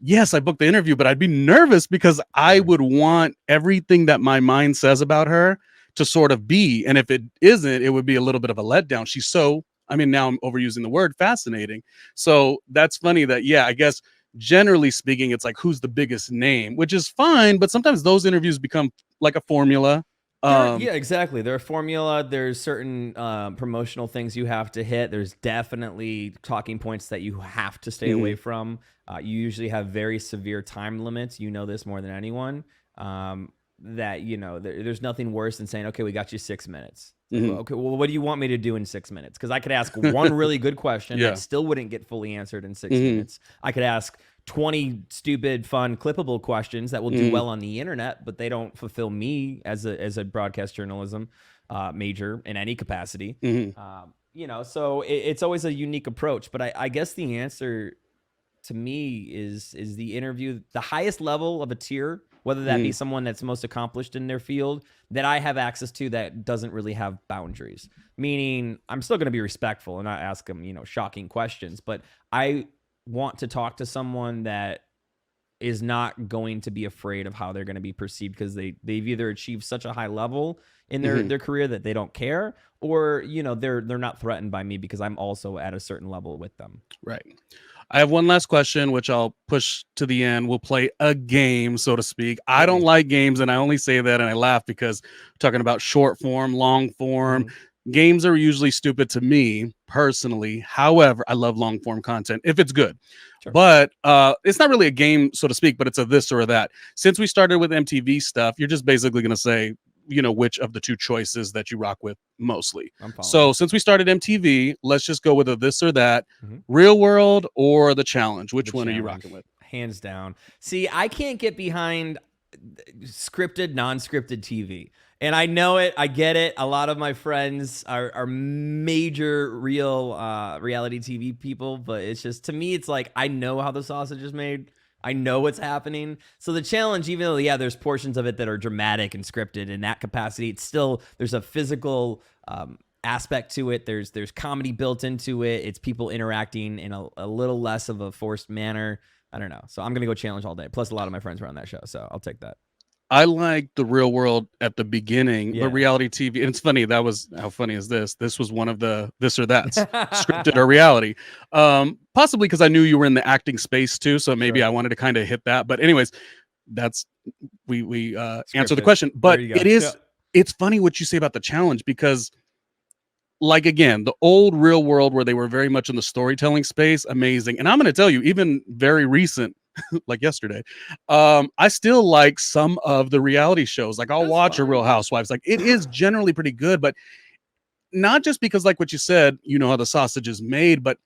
Yes, I booked the interview, but I'd be nervous because I would want everything that my mind says about her to sort of be. And if it isn't, it would be a little bit of a letdown. She's so, I mean, now I'm overusing the word fascinating. So that's funny that, yeah, I guess generally speaking, it's like who's the biggest name, which is fine, but sometimes those interviews become like a formula. Yeah, exactly. There's a formula. There's certain promotional things you have to hit. There's definitely talking points that you have to stay away from. You usually have very severe time limits. You know this more than anyone. That, you know, there's nothing worse than saying, okay, we got you 6 minutes. Okay, well, what do you want me to do in 6 minutes? Because I could ask one really good question that still wouldn't get fully answered in 6 minutes. I could ask 20 stupid, fun, clippable questions that will do well on the internet, but they don't fulfill me as a broadcast journalism major in any capacity. You know, so it's always a unique approach. But I guess the answer to me is the interview, the highest level of a tier, whether that be someone that's most accomplished in their field that I have access to that doesn't really have boundaries. Meaning I'm still going to be respectful and not ask them, you know, shocking questions, but I want to talk to someone that is not going to be afraid of how they're going to be perceived because they've either achieved such a high level in their career that they don't care, or, you know, they're not threatened by me because I'm also at a certain level with them. Right. I have one last question, which I'll push to the end. We'll play a game, so to speak. I don't like games, and I only say that and I laugh because we're talking about short form, long form. Games are usually stupid to me personally. However, I love long form content if it's good. But it's not really a game, so to speak, but it's a this or a that. Since we started with MTV stuff, you're just basically going to say, you know, which of the two choices that you rock with mostly. So since we started MTV, let's just go with a this or that, Real World or The Challenge. Which one are you rocking with? Hands down. See, I can't get behind scripted, non-scripted TV. And I know it. I get it. A lot of my friends are major reality TV people, but it's just, to me, it's like, I know how the sausage is made. I know what's happening. So The Challenge, even though, yeah, there's portions of it that are dramatic and scripted in that capacity, it's still, there's a physical aspect to it. There's comedy built into it. It's people interacting in a little less of a forced manner. I don't know. So I'm going to go Challenge all day. Plus, a lot of my friends were on that show, so I'll take that. I like the Real World at the beginning, but reality TV, and it's funny, that was, how funny is this? This was one of the this or that's, scripted or reality. Possibly because I knew you were in the acting space too, so maybe I wanted to kind of hit that. But anyways, that's, we answer the question. But it's funny what you say about The Challenge, because like, again, the old Real World where they were very much in the storytelling space, amazing. And I'm going to tell you, even very recent, like yesterday, I still like some of the reality shows. Like, I'll watch a Real Housewives. Like, it is generally pretty good, but not just because, like what you said, you know how the sausage is made, but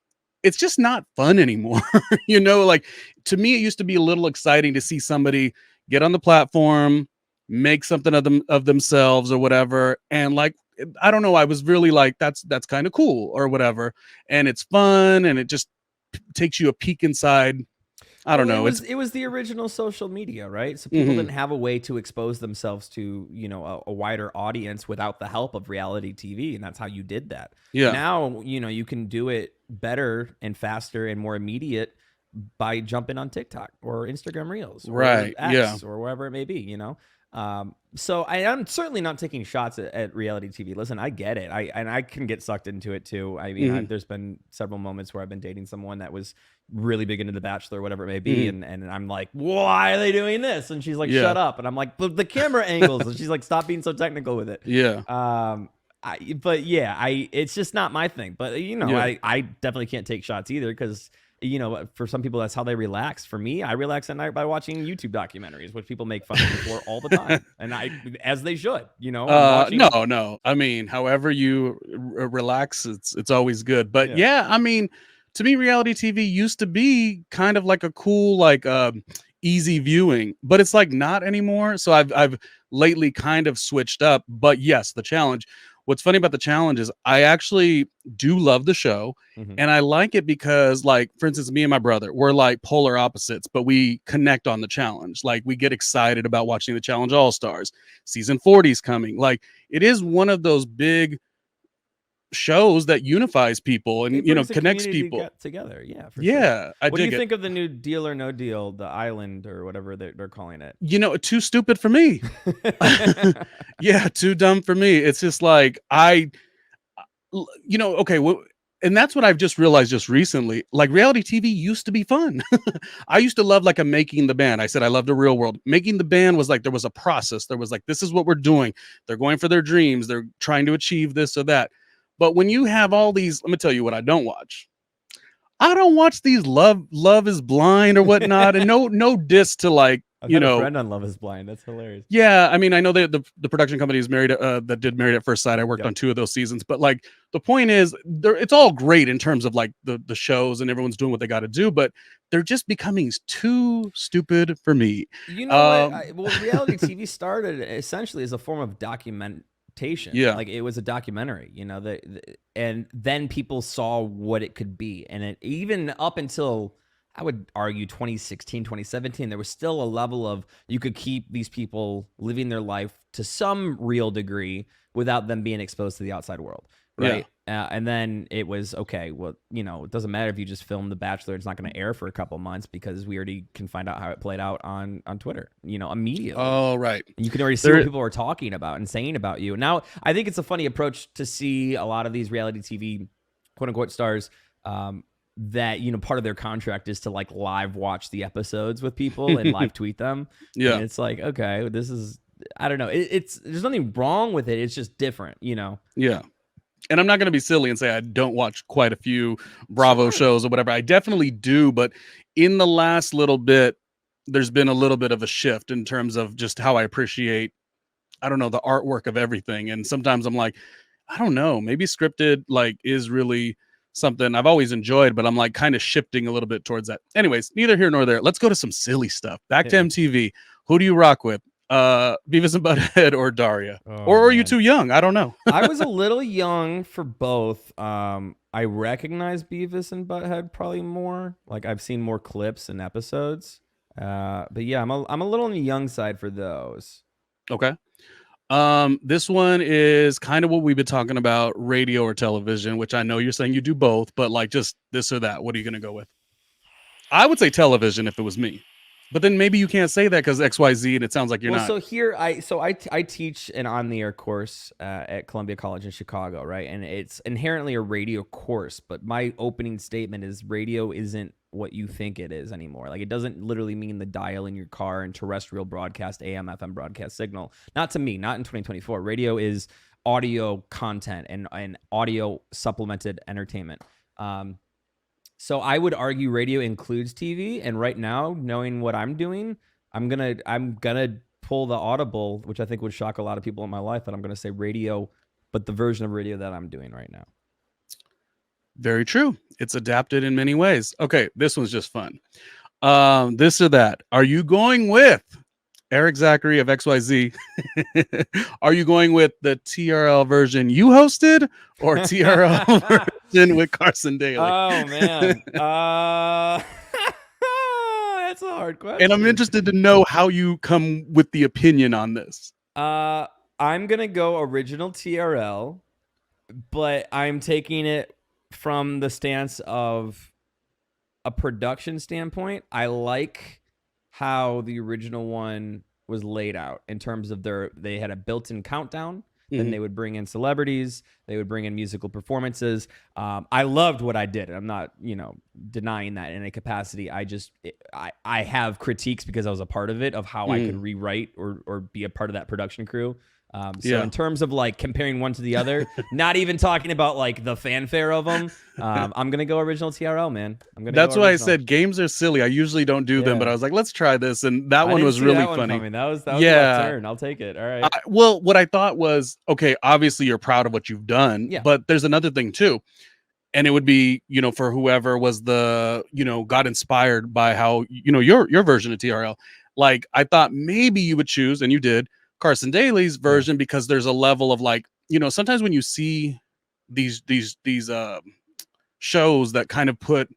it's just not fun anymore. You know, like, to me, it used to be a little exciting to see somebody get on the platform, make something of themselves or whatever, and like, I don't know, I was really like, that's kind of cool or whatever, and it's fun, and it just takes you a peek inside. I don't know. It was the original social media, right? So people didn't have a way to expose themselves to, you know, a wider audience without the help of reality TV, and that's how you did that. Now, you know, you can do it better and faster and more immediate by jumping on TikTok or Instagram Reels, or X, or wherever it may be, you know. So I'm certainly not taking shots at reality TV. Listen, I get it. I can get sucked into it too. I mean, there's been several moments where I've been dating someone that was really big into The Bachelor or whatever it may be. And I'm like, why are they doing this? And she's like, shut up. And I'm like, but the camera angles. And she's like, stop being so technical with it. It's just not my thing. But, you know, I definitely can't take shots either, because, you know, for some people, that's how they relax. For me, I relax at night by watching YouTube documentaries, which people make fun of me for all the time. And as they should, you know. No. I mean, however you relax, it's always good. But I mean, to me, reality TV used to be kind of like a cool, like, easy viewing, but it's like not anymore. So I've lately kind of switched up. But yes, The Challenge. What's funny about The Challenge is I actually do love the show, and I like it because, like, for instance, me and my brother, we're like polar opposites, but we connect on The Challenge. Like, we get excited about watching The Challenge All-Stars. Season 40 is coming. Like, it is one of those big shows that unifies people and, you know, connects people together. Yeah. Sure. What do you think of the new Deal or No Deal, the Island or whatever they're calling it? You know, too stupid for me. Too dumb for me. It's just like, okay, and that's what I've just realized just recently. Like reality TV used to be fun. I used to love like a Making the Band. I said I loved the Real World. Making the Band was like there was a process. There was like this is what we're doing. They're going for their dreams. They're trying to achieve this or that. But when you have all these, let me tell you what I don't watch. I don't watch these Love is Blind or whatnot, and no diss to like I've you had a know. friend on Love is Blind. That's hilarious. Yeah, I mean, I know that the production company is married that did Married at First Sight. I worked Yep. on 2 of those seasons, but like the point is, it's all great in terms of like the shows and everyone's doing what they got to do, but they're just becoming too stupid for me. You know what? Well, reality TV started essentially as a form of documentation. Yeah. Like it was a documentary, you know, and then people saw what it could be. And it even up until I would argue 2016, 2017, there was still a level of you could keep these people living their life to some real degree without them being exposed to the outside world. Right. And then it was, okay, well, you know, it doesn't matter if you just film The Bachelor. It's not going to air for a couple months because we already can find out how it played out on Twitter, you know, immediately. Oh, right. And you can already see what people are talking about and saying about you. Now, I think it's a funny approach to see a lot of these reality TV, quote unquote, stars that, you know, part of their contract is to like live watch the episodes with people and live tweet them. Yeah. And it's like, okay, this is, I don't know. There's nothing wrong with it. It's just different, you know? Yeah. And I'm not going to be silly and say I don't watch quite a few Bravo shows or whatever. I definitely do. But in the last little bit, there's been a little bit of a shift in terms of just how I appreciate, I don't know, the artwork of everything. And sometimes I'm like, I don't know, maybe scripted like is really something I've always enjoyed, but I'm like kind of shifting a little bit towards that. Anyways, neither here nor there. Let's go to some silly stuff. Back to MTV. Who do you rock with? Beavis and Butthead or Daria? Or are you too young? I don't know. I was a little young for both. I recognize Beavis and Butthead probably more. Like I've seen more clips and episodes. But yeah, I'm a little on the young side for those. Okay. This one is kind of what we've been talking about, radio or television, which I know you're saying you do both, but like just this or that. What are you going to go with? I would say television if it was me. But then maybe you can't say that because XYZ, and it sounds like you're not. So here, I teach an on-the-air course at Columbia College in Chicago, right? And it's inherently a radio course, but my opening statement is radio isn't what you think it is anymore. Like it doesn't literally mean the dial in your car and terrestrial broadcast, AM, FM broadcast signal. Not to me, not in 2024. Radio is audio content and audio supplemented entertainment. So I would argue radio includes TV, and right now, knowing what I'm doing, I'm gonna pull the audible, which I think would shock a lot of people in my life, and I'm gonna say radio, but the version of radio that I'm doing right now. Very true. It's adapted in many ways. Okay, this one's just fun. This or that. Are you going with ERIK ZACHARY of XYZ? Are you going with the TRL version you hosted or TRL version with Carson Daly? Oh man, that's a hard question. And I'm interested to know how you come with the opinion on this. I'm gonna go original TRL, but I'm taking it from the stance of a production standpoint. I like how the original one was laid out in terms of they had a built-in countdown. Then they would bring in celebrities. They would bring in musical performances. I loved what I did. I'm not, denying that in a capacity. I have critiques because I was a part of it, of how I could rewrite or be a part of that production crew. In terms of like comparing one to the other, not even talking about like the fanfare of them, I'm gonna go original TRL, man. That's why I said games are silly. I usually don't do them, but I was like, let's try this, and that one was really funny. That was my turn. I'll take it. All right. Well, what I thought was, okay, obviously you're proud of what you've done, but there's another thing too, and it would be, for whoever was the, got inspired by how, your version of TRL. Like I thought maybe you would choose, and you did, Carson Daly's version, because there's a level of like, sometimes when you see these shows that kind of put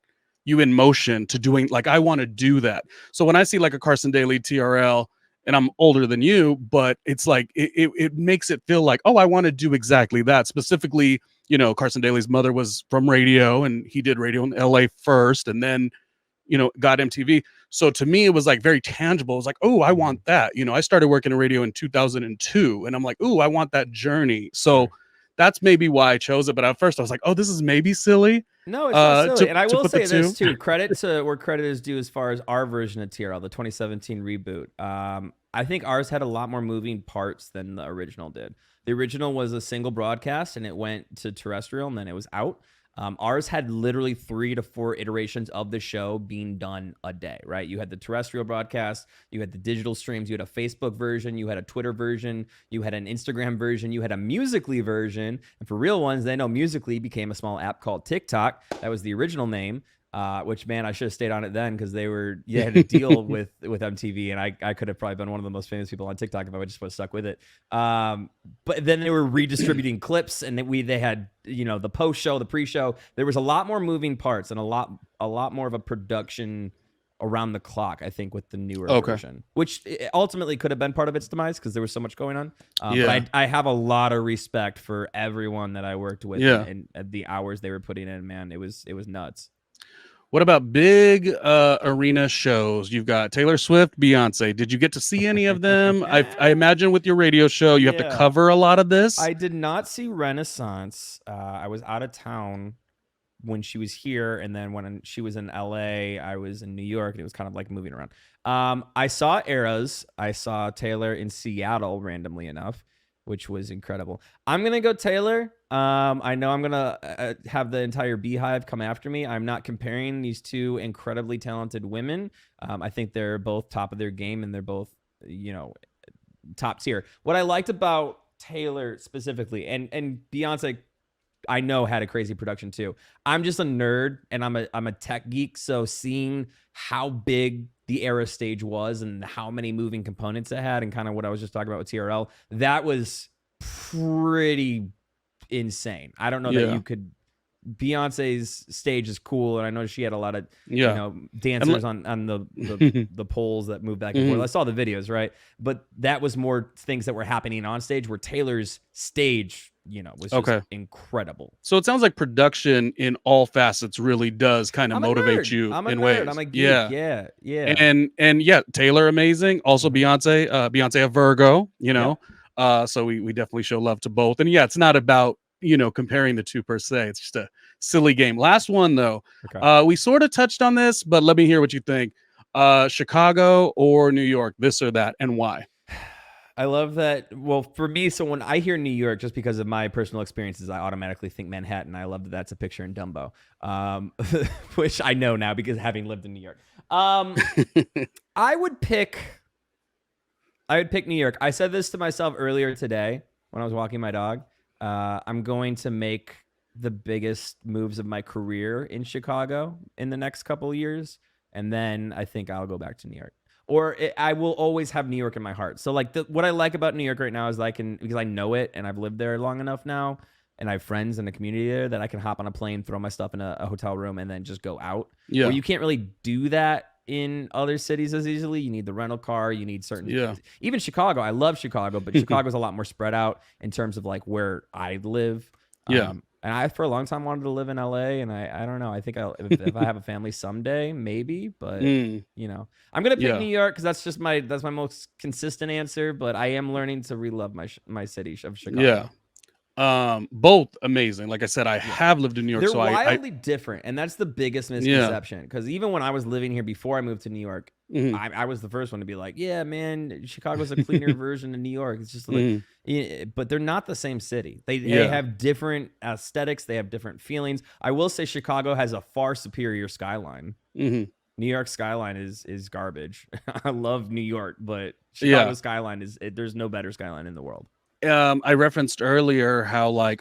you in motion to doing, like, I want to do that. So when I see like a Carson Daly TRL, and I'm older than you, but it's like, it makes it feel like, oh, I want to do exactly that. Specifically, Carson Daly's mother was from radio, and he did radio in LA first, and then, got MTV. So to me, it was like very tangible. It was like, oh, I want that. I started working in radio in 2002, and I'm like, oh, I want that journey. So that's maybe why I chose it. But at first I was like, oh, this is maybe silly. No, it's not silly. And I will put say the this two. too. Credit to where credit is due as far as our version of TRL, the 2017 reboot. I think ours had a lot more moving parts than the original did. The original was a single broadcast and it went to terrestrial and then it was out. Ours had literally 3 to 4 iterations of the show being done a day, right? You had the terrestrial broadcast, you had the digital streams, you had a Facebook version, you had a Twitter version, you had an Instagram version, you had a Musical.ly version. And for real ones, they know Musical.ly became a small app called TikTok. That was the original name. Which, man, I should have stayed on it then because they had a deal with MTV, and I could have probably been one of the most famous people on TikTok if I would just have stuck with it. But then they were redistributing clips, and they had the post show, the pre show. There was a lot more moving parts and a lot more of a production around the clock, I think, with the newer version, which ultimately could have been part of its demise because there was so much going on. But I have a lot of respect for everyone that I worked with and the hours they were putting in. Man, it was nuts. What about big arena shows? You've got Taylor Swift, Beyonce. Did you get to see any of them? I imagine with your radio show, you have to cover a lot of this. I did not see Renaissance. I was out of town when she was here, and then when she was in LA, I was in New York, and it was kind of like moving around. I saw Eras. I saw Taylor in Seattle, randomly enough, which was incredible. I'm going to go Taylor. I know I'm going to have the entire Beehive come after me. I'm not comparing these two incredibly talented women. I think they're both top of their game, and they're both, top tier. What I liked about Taylor specifically, and Beyonce, I know had a crazy production too. I'm just a nerd, and I'm a tech geek, so seeing how big the Era stage was and how many moving components it had, and kind of what I was just talking about with TRL, that was pretty insane. I don't know that you could. Beyonce's stage is cool, and I know she had a lot of dancers on the poles that move back and forth. I saw the videos, right? But that was more things that were happening on stage, where Taylor's stage, was just incredible. So it sounds like production in all facets really does kind of motivate you I'm a in nerd. ways. I'm a geek. Yeah. And Taylor amazing. Also Beyonce a Virgo. So we definitely show love to both. And it's not about comparing the two per se. It's just a silly game. Last one though. We sort of touched on this, but let me hear what you think. Chicago or New York, this or that, and why? I love that. Well, for me, so when I hear New York, just because of my personal experiences, I automatically think Manhattan. I love that that's a picture in Dumbo, which I know now because having lived in New York. I would pick New York. I said this to myself earlier today when I was walking my dog. I'm going to make the biggest moves of my career in Chicago in the next couple of years, and then I think I'll go back to New York. I will always have New York in my heart. So what I like about New York right now is because I know it and I've lived there long enough now, and I have friends in the community there, that I can hop on a plane, throw my stuff in a hotel room, and then just go out. Yeah. Where you can't really do that in other cities as easily. You need the rental car. You need certain. Even Chicago. I love Chicago, but Chicago's a lot more spread out in terms of like where I live. And I, for a long time, wanted to live in LA, and I don't know. I think if I have a family someday, maybe, but I'm gonna pick New York because that's my most consistent answer. But I am learning to re-love my city of Chicago. Both amazing. Like I said, I have lived in New York. They're wildly different, and that's the biggest misconception. Because even when I was living here before I moved to New York, I was the first one to be like, "Yeah, man, Chicago's a cleaner version of New York." It's just like, but they're not the same city. They have different aesthetics. They have different feelings. I will say Chicago has a far superior skyline. New York skyline is garbage. I love New York, but Chicago skyline there's no better skyline in the world. I referenced earlier how I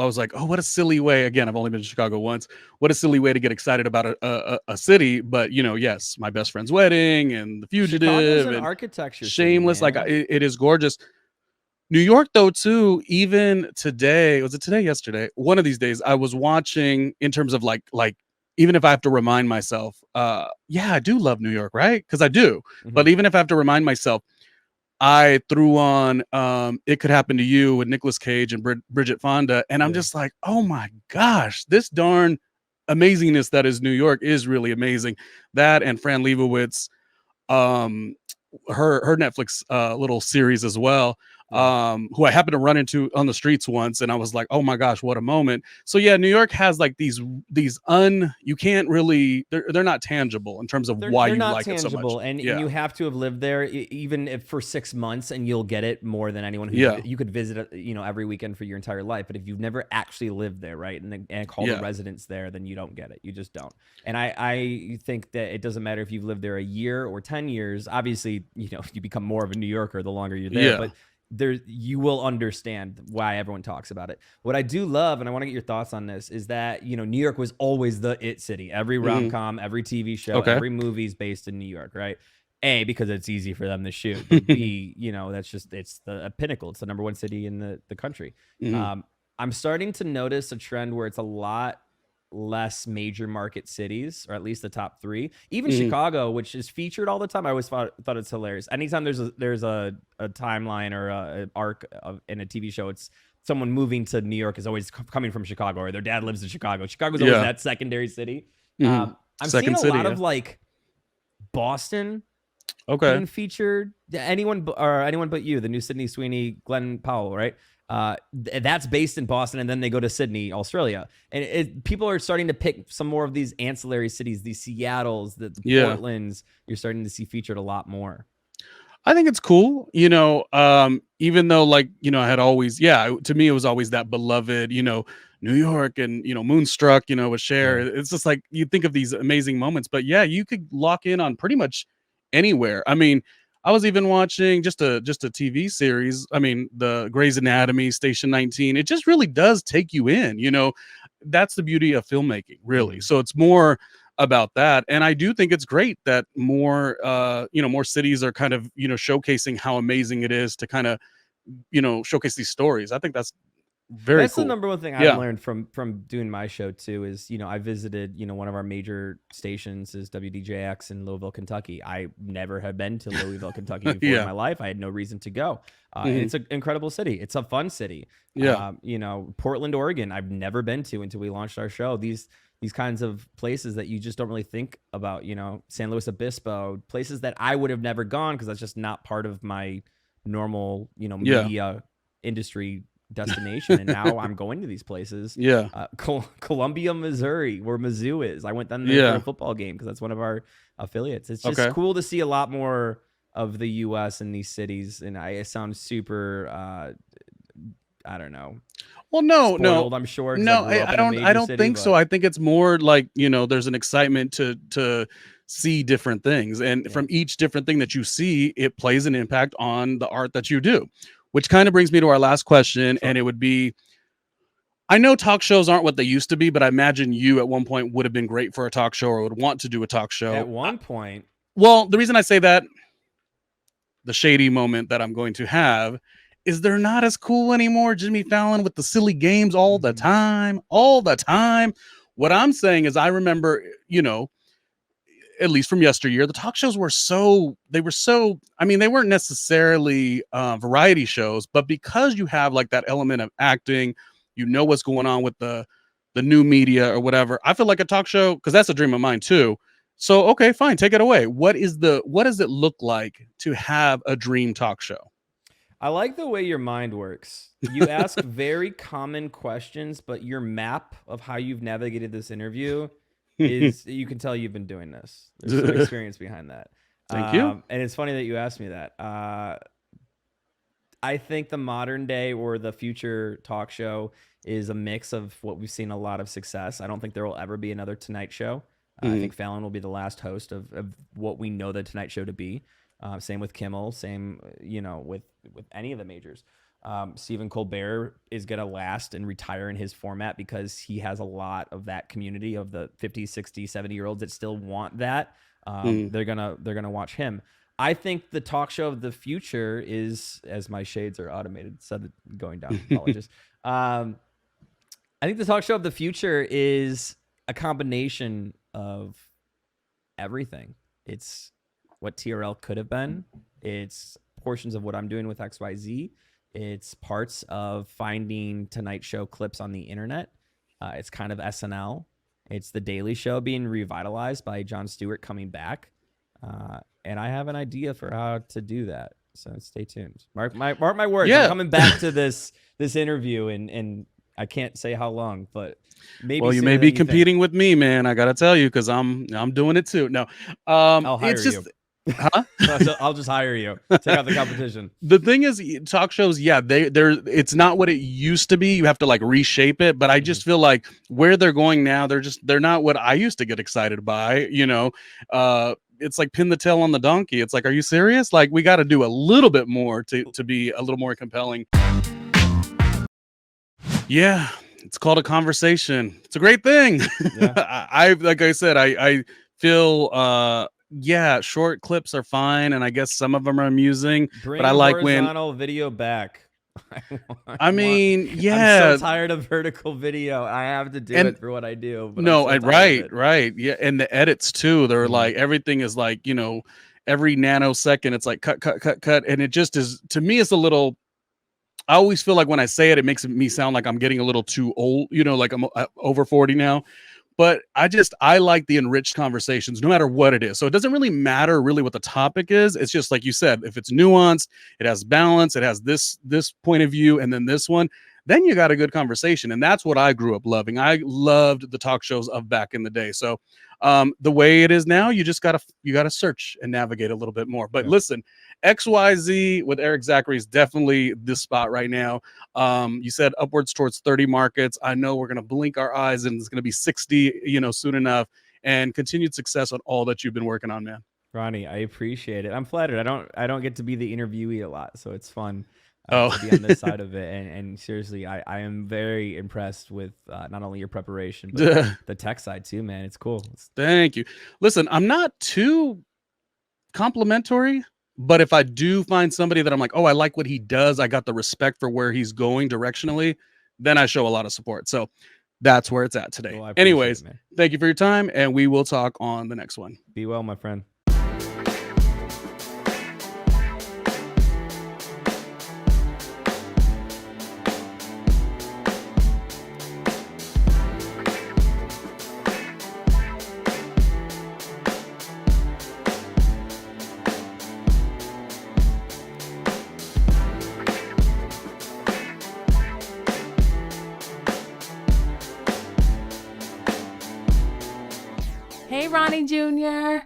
was like, what a silly way. Again, I've only been to Chicago once. What a silly way to get excited about a city. But yes, my best friend's wedding and The Fugitive and architecture. Shameless. City, it is gorgeous. New York though too. Even today, was it today? Yesterday? One of these days, I was watching in terms of like even if I have to remind myself, I do love New York, right? Because I do. But even if I have to remind myself, I threw on It Could Happen to You with Nicolas Cage and Bridget Fonda, and I'm just like, oh my gosh, this darn amazingness that is New York is really amazing. That and Fran Lebowitz, her Netflix little series as well. who I happened to run into on the streets once, and I was like, oh my gosh, what a moment. So yeah, New York has like these you can't really, they're not tangible in terms of why They're you not like it so much. tangible, and you have to have lived there, even if for 6 months, and you'll get it more than anyone who you could visit, every weekend for your entire life. But if you've never actually lived there, right, and called a residence there, then you don't get it. You just don't. And I think that it doesn't matter if you've lived there a year or 10 years. Obviously, you become more of a New Yorker the longer you're there, but you will understand why everyone talks about it. What I do love, and I want to get your thoughts on this, is that New York was always the it city. Every rom-com, every TV show, every movie is based in New York, right? A, because it's easy for them to shoot, but B, it's the pinnacle. It's the number one city in the country. I'm starting to notice a trend where it's a lot less major market cities, or at least the top 3. Even Chicago, which is featured all the time, I always thought it's hilarious. Anytime there's a timeline or a arc in a TV show, it's someone moving to New York is always coming from Chicago, or their dad lives in Chicago. Chicago's always that secondary city. I'm seeing a lot of like Boston being featured. Anyone but you, the new Sydney Sweeney, Glenn Powell, right? That's based in Boston, and then they go to Sydney, Australia, and people are starting to pick some more of these ancillary cities, these Seattles, the Portlands. You're starting to see featured a lot more. I think it's cool, even though I had always, to me, it was always that beloved, New York and, Moonstruck, with Cher. It's just like, you think of these amazing moments, but you could lock in on pretty much anywhere. I mean, I was even watching just a TV series. I mean, the Grey's Anatomy, Station 19. It just really does take you in. That's the beauty of filmmaking, really. So it's more about that, and I do think it's great that more more cities are kind of showcasing how amazing it is to kind of showcase these stories. I think that's very cool. The number one thing I've learned from doing my show too is I visited one of our major stations is WDJX in Louisville, Kentucky. I never had been to Louisville, Kentucky before in my life. I had no reason to go. And it's an incredible city. It's a fun city. Portland, Oregon, I've never been to until we launched our show. These kinds of places that you just don't really think about, San Luis Obispo, places that I would have never gone because that's just not part of my normal, media industry destination. And now I'm going to these places. Columbia, Missouri, where Mizzou is. I went down there for a football game because that's one of our affiliates. It's just cool to see a lot more of the U.S. in these cities. And I sound super, I don't know. Well, no, I'm sure. I don't think so. I think it's more like, there's an excitement to see different things. And from each different thing that you see, it plays an impact on the art that you do, which kind of brings me to our last question. And it would be, I know talk shows aren't what they used to be, but I imagine you at one point would have been great for a talk show or would want to do a talk show. At one point. Well, the reason I say that, the shady moment that I'm going to have, is they're not as cool anymore. Jimmy Fallon with the silly games all the time. What I'm saying is I remember, at least from yesteryear, the talk shows were they weren't necessarily variety shows, but because you have like that element of acting, what's going on with the new media or whatever. I feel like a talk show, because that's a dream of mine too. So, okay, fine. Take it away. What does it look like to have a dream talk show? I like the way your mind works. You ask very common questions, but your map of how you've navigated this interview is, you can tell you've been doing this. There's some experience behind that. Thank you. And it's funny that you asked me that. I think the modern day or the future talk show is a mix of what we've seen a lot of success. I don't think there will ever be another Tonight Show. I think Fallon will be the last host of what we know the Tonight Show to be. Same with Kimmel, same, with any of the majors. Stephen Colbert is going to last and retire in his format because he has a lot of that community of the 50, 60, 70-year-olds that still want that. They're going to watch him. I think the talk show of the future is, as my shades are automated, so going down, apologies. I think the talk show of the future is a combination of everything. It's what TRL could have been. It's portions of what I'm doing with XYZ. It's parts of finding Tonight Show clips on the internet. It's kind of SNL. It's the Daly Show being revitalized by Jon Stewart coming back. And I have an idea for how to do that. So stay tuned. Mark my words. Yeah. I'm coming back to this interview, and I can't say how long, but maybe. Well, you may be competing with me, man. I gotta tell you, because I'm doing it too. No, I'll hire it's just, you. huh? I'll just hire you. Take out the competition. The thing is, talk shows, yeah, they're it's not what it used to be. You have to like reshape it. But I just feel like where they're going now, they're not what I used to get excited by. It's like pin the tail on the donkey. It's like, are you serious? Like, we got to do a little bit more to be a little more compelling. Yeah, it's called a conversation. It's a great thing. Yeah. I like I said, I feel yeah, short clips are fine, and I guess some of them are amusing. Bring but I like horizontal video back. yeah, I'm so tired of vertical video. I have to do it for what I do. But no, right, yeah, and the edits too. They're like, everything is like, every nanosecond. It's like cut, and it just is. To me, it's a little. I always feel like when I say it, it makes me sound like I'm getting a little too old. Like I'm over 40 now. But I like the enriched conversations, no matter what it is. So it doesn't really matter really what the topic is. It's just like you said, if it's nuanced, it has balance, it has this point of view, and then this one, then you got a good conversation. And that's what I grew up loving. I loved the talk shows of back in the day. So the way it is now, you gotta search and navigate a little bit more. But listen, XYZ with ERIK Zachary is definitely this spot right now. You said upwards towards 30 markets. I know we're gonna blink our eyes and it's gonna be 60, soon enough. And continued success on all that you've been working on, man. Ronnie, I appreciate it. I'm flattered. I don't get to be the interviewee a lot, so it's fun. To be on this side of it, and seriously, I am very impressed with not only your preparation but the tech side too, man. It's cool. Thank you. Listen, I'm not too complimentary, but if I do find somebody that I'm like, oh, I like what he does, I got the respect for where he's going directionally, then I show a lot of support. So that's where it's at today. Well, anyways, thank you for your time, and we will talk on the next one. Be well, my friend. Hey, Ronnie Jr.